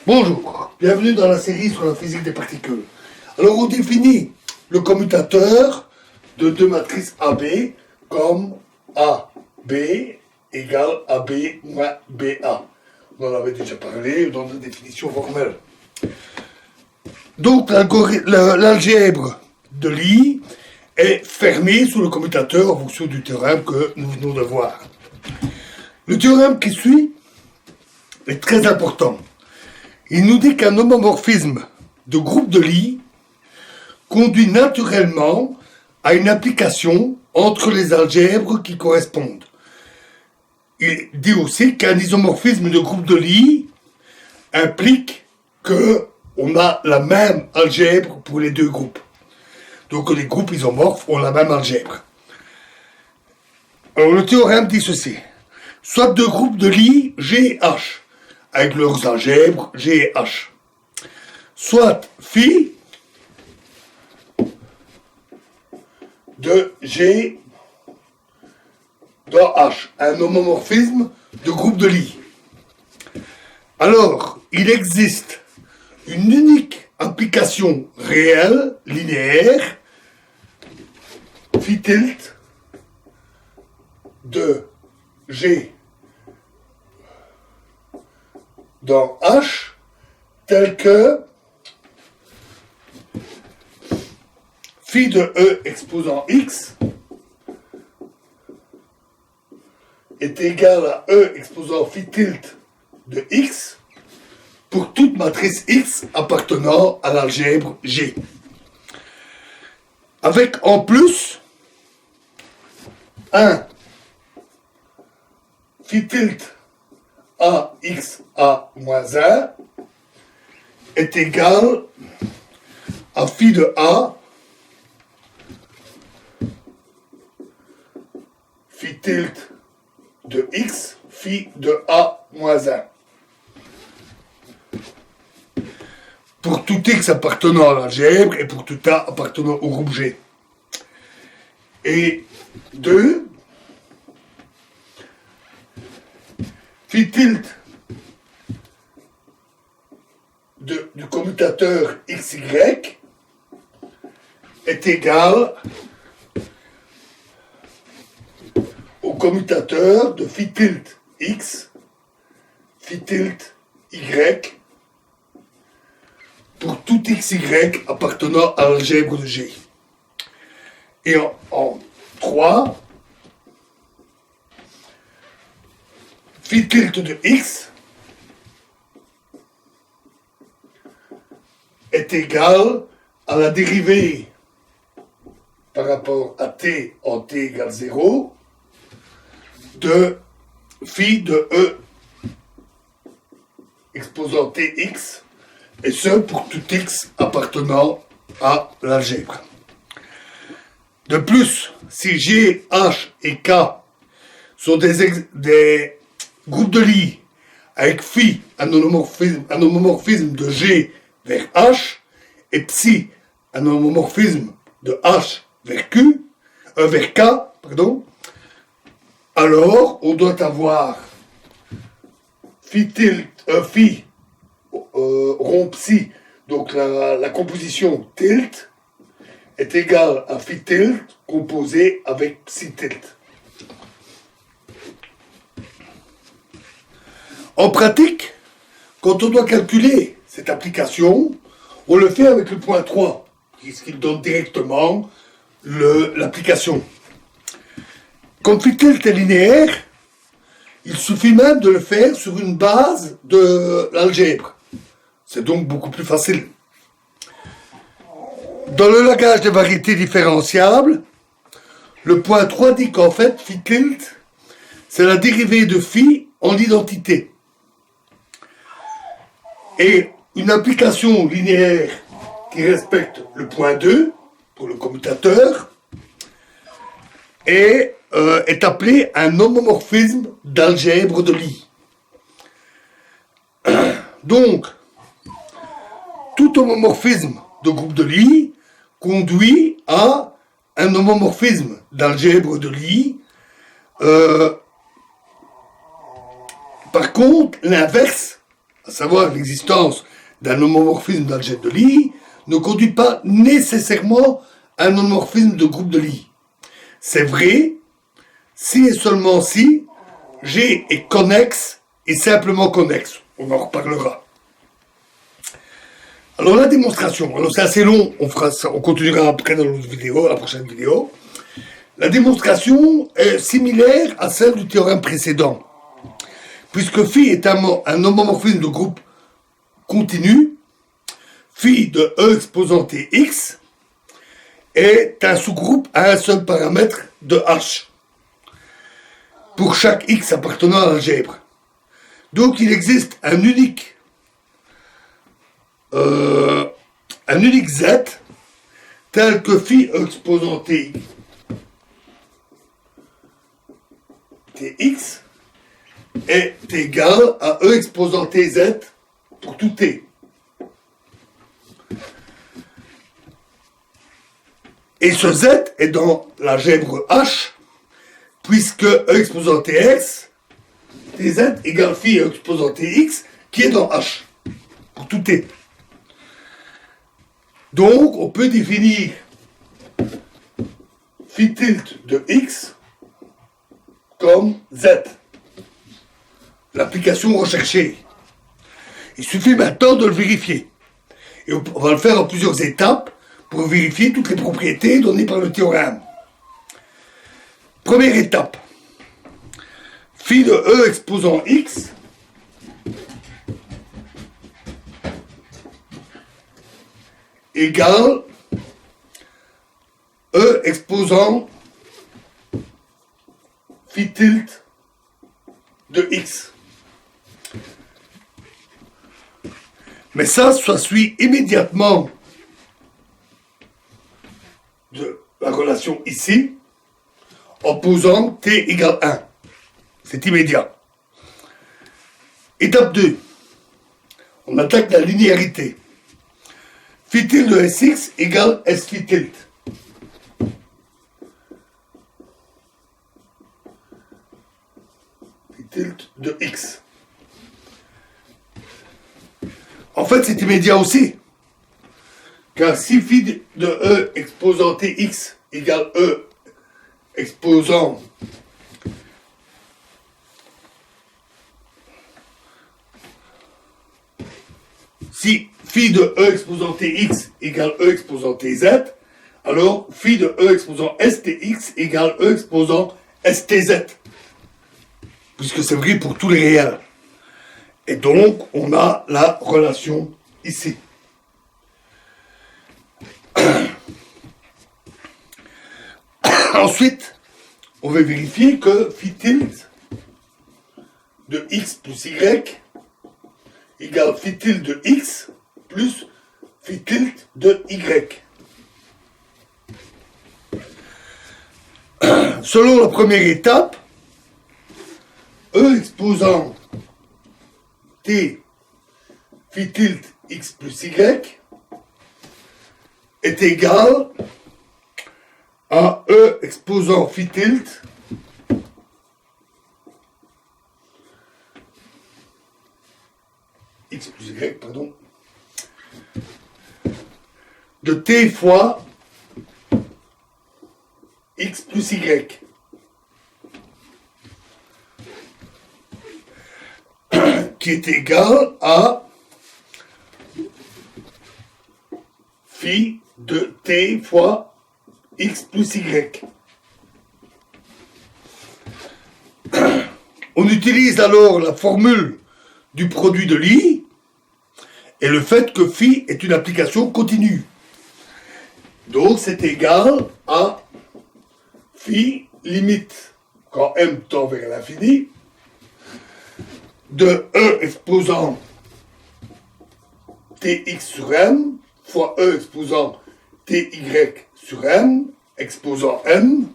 Bonjour, bienvenue dans la série sur la physique des particules. Alors on définit le commutateur de deux matrices AB comme AB égale AB moins BA. On en avait déjà parlé dans la définition formelle. Donc l'algèbre de Lie est fermée sous le commutateur en fonction du théorème que nous venons de voir. Le théorème qui suit est très important. Il nous dit qu'un homomorphisme de groupe de Lie conduit naturellement à une application entre les algèbres qui correspondent. Il dit aussi qu'un isomorphisme de groupe de Lie implique qu'on a la même algèbre pour les deux groupes. Donc les groupes isomorphes ont la même algèbre. Alors le théorème dit ceci. Soit deux groupes de Lie G et H, avec leurs algèbres G et H. Soit phi de G dans H, un homomorphisme de groupe de Lie. Alors, il existe une unique application réelle, linéaire, phi tilt de G dans H, tel que phi de E exposant X est égal à E exposant phi tilt de X pour toute matrice X appartenant à l'algèbre G. Avec en plus un phi tilt A x A moins 1 est égal à phi de A phi tilt de x phi de A moins 1. Pour tout x appartenant à l'algèbre et pour tout A appartenant au groupe G. Et 2 phi tilt du commutateur xy est égal au commutateur de phi tilt x, phi tilt y, pour tout xy appartenant à l'algèbre de G. Et en 3, phi tilt de x est égal à la dérivée par rapport à t en t égale 0 de phi de E exposant tx, et ce pour tout x appartenant à l'algèbre. De plus, si G, H et K sont des groupes de Lie avec phi un homomorphisme de G vers H et psi un homomorphisme de H vers vers K, alors on doit avoir phi rond psi, donc la composition tilt est égale à phi tilt composé avec psi tilt. En pratique, quand on doit calculer cette application, on le fait avec le point 3, puisqu'il donne directement l'application. Comme phi tilt est linéaire, il suffit même de le faire sur une base de l'algèbre. C'est donc beaucoup plus facile. Dans le langage des variétés différenciables, le point 3 dit qu'en fait, phi tilt, c'est la dérivée de phi en l'identité. Et une application linéaire qui respecte le point 2 pour le commutateur est appelée un homomorphisme d'algèbre de Lie. Donc, tout homomorphisme de groupe de Lie conduit à un homomorphisme d'algèbre de Lie. Par contre, l'inverse à savoir l'existence d'un homomorphisme d'algèbre de Lie, ne conduit pas nécessairement à un homomorphisme de groupe de Lie. C'est vrai si et seulement si G est connexe et simplement connexe. On en reparlera. Alors la démonstration, alors c'est assez long, on fera ça, on continuera après dans l'autre vidéo, la prochaine vidéo. La démonstration est similaire à celle du théorème précédent, puisque phi est un homomorphisme de groupe continu, phi de E exposant Tx est un sous-groupe à un seul paramètre de H, pour chaque x appartenant à l'algèbre. Donc il existe un unique z tel que phi E exposant Tx est égal à E exposant Tz pour tout t. Et ce z est dans l'algèbre H, puisque E exposant Tx, Tz égale phi E exposant Tx, qui est dans H, pour tout t. Donc, on peut définir phi tilde de x comme z, l'application recherchée. Il suffit maintenant de le vérifier. Et on va le faire en plusieurs étapes pour vérifier toutes les propriétés données par le théorème. Première étape. Phi de E exposant x égale E exposant phi tilde de x. Mais ça suit immédiatement de la relation ici, en posant t égale 1. C'est immédiat. Étape 2. On attaque la linéarité. Phi tilde de Sx égale S phi tilde. Phi tilde de x. En fait, c'est immédiat aussi. Car si phi de E exposant Tx égale E exposant si phi de E exposant Tx égale E exposant Tz, alors phi de E exposant Stx égale E exposant Stz. Puisque c'est vrai pour tous les réels. Et donc, on a la relation ici. Ensuite, on va vérifier que phi tilde de x plus y égale phi tilde de x plus phi tilde de y. Selon la première étape, E exposant t phi tilde x plus y est égal à E exposant phi tilde x plus y, pardon, de t fois x plus y. Qui est égal à phi de t fois x plus y. On utilise alors la formule du produit de Lie et le fait que phi est une application continue. Donc c'est égal à phi limite, quand m tend vers l'infini, de E exposant Tx sur m fois E exposant Ty sur m exposant m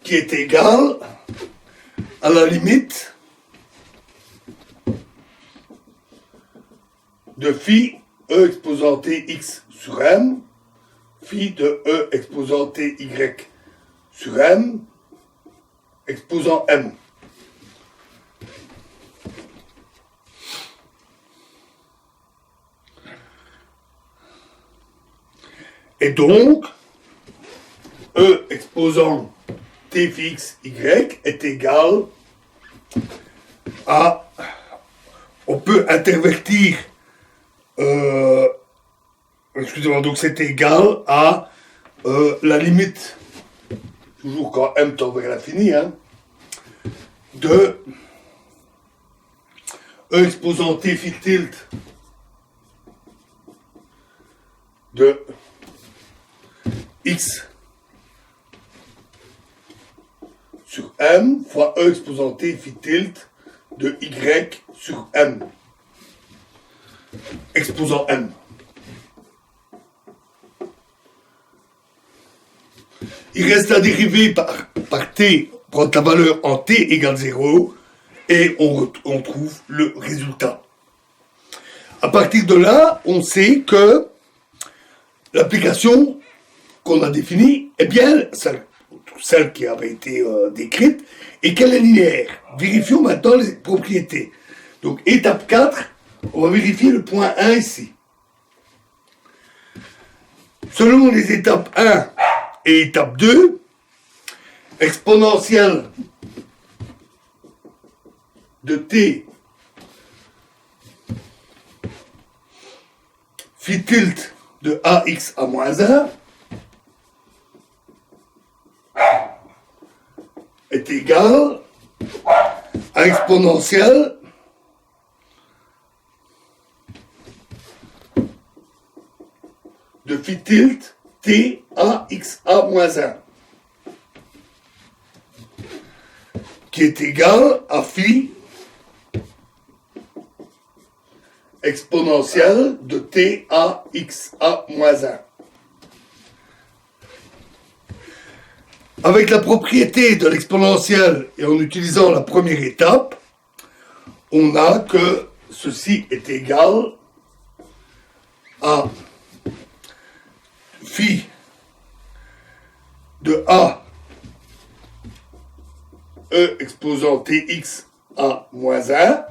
qui est égal à la limite de phi E exposant Tx sur m phi de E exposant Ty sur m exposant M. Et donc, E exposant T fixe Y est égal à... On peut intervertir... excusez-moi, donc c'est égal à la limite, toujours quand M tend vers l'infini, hein, de E exposant T phi tilde de X sur M fois E exposant T phi tilde de Y sur M exposant M. Il reste la dérivée par T, prendre la valeur en T égale 0, et on trouve le résultat. À partir de là, on sait que l'application qu'on a définie est bien celle qui avait été décrite, et qu'elle est linéaire. Vérifions maintenant les propriétés. Donc, étape 4, on va vérifier le point 1 ici. Selon les étapes 1 et étape 2, exponentielle de t phi tilde de ax à moins 1 est égal à exponentielle de phi tilde t ax à moins 1 qui est égal à phi exponentielle de t ax à moins 1. Avec la propriété de l'exponentielle et en utilisant la première étape, on a que ceci est égal à phi de a e exposant tx à moins 1,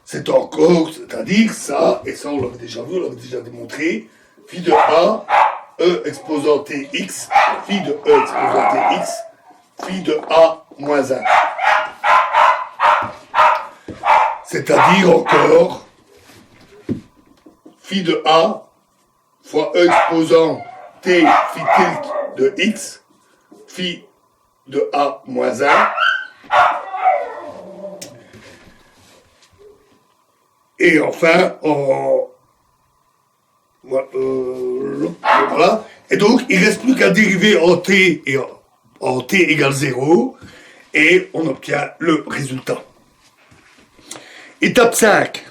c'est-à-dire ça, et ça on l'avait déjà vu, on l'avait déjà démontré, phi de a e exposant tx, phi de e exposant tx, phi de a moins 1. C'est-à-dire encore phi de a fois e exposant t phi tilde de x, phi de a moins 1, et enfin, voilà. Et donc, il ne reste plus qu'à dériver en t et en t égale 0, et on obtient le résultat. Étape 5.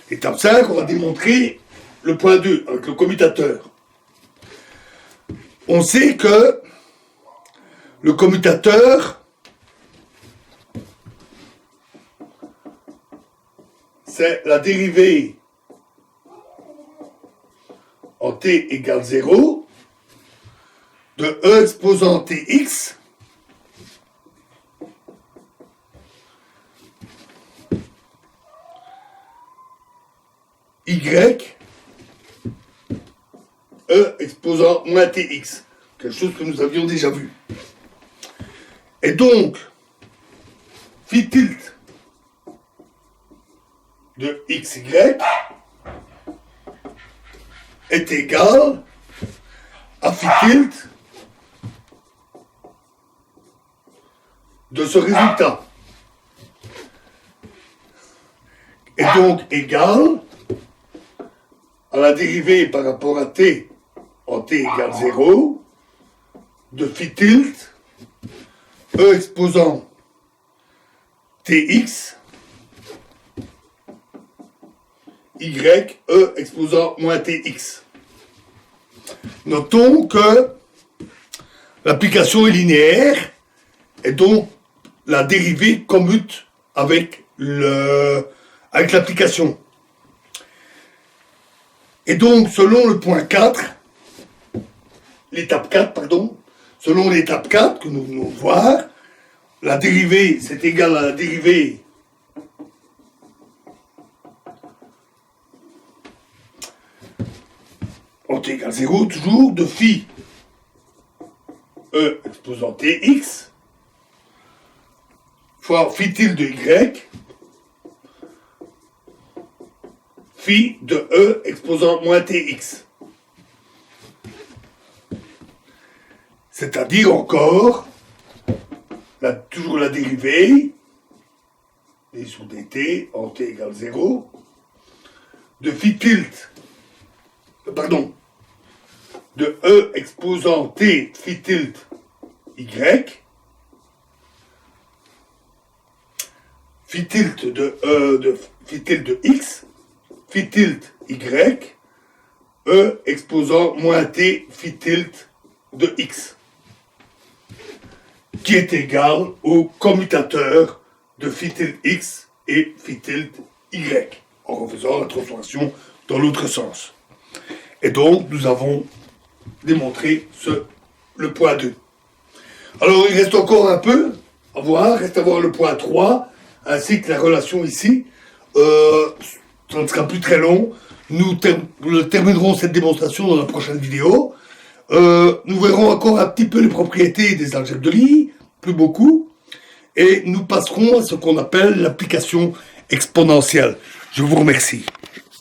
Étape 5, on va démontrer le point 2 avec le commutateur. On sait que le commutateur, c'est la dérivée en t égale 0 de e exposant tx y e exposant moins tx, quelque chose que nous avions déjà vu. Et donc, phi tilde de xy est égal à phi tilde de ce résultat. Et donc égal à la dérivée par rapport à t en t égale 0 de phi tilde e exposant tx y e exposant moins tx. Notons que l'application est linéaire et donc la dérivée commute avec l'application. Et donc, selon le point 4, l'étape 4, pardon, selon l'étape 4 que nous venons de voir, la dérivée, c'est égal à la dérivée en t égale 0, toujours, de phi e exposant tx fois phi tilde y phi de e exposant moins tx. C'est-à-dire encore, toujours la dérivée, d sur dt en t égale 0, de phi tilde, de e exposant t phi tilde y, phi tilde de phi tilde de x, phi tilde y, e exposant moins t phi tilde de x, qui est égal au commutateur de phi tilde x et phi tilde y, en refaisant la transformation dans l'autre sens. Et donc, nous avons démontré le point 2. Alors, il reste encore un peu à voir, reste à voir le point 3, ainsi que la relation ici. Ça ne sera plus très long. Nous terminerons cette démonstration dans la prochaine vidéo. Nous verrons encore un petit peu les propriétés des algèbres de Lie, plus beaucoup, et nous passerons à ce qu'on appelle l'application exponentielle. Je vous remercie.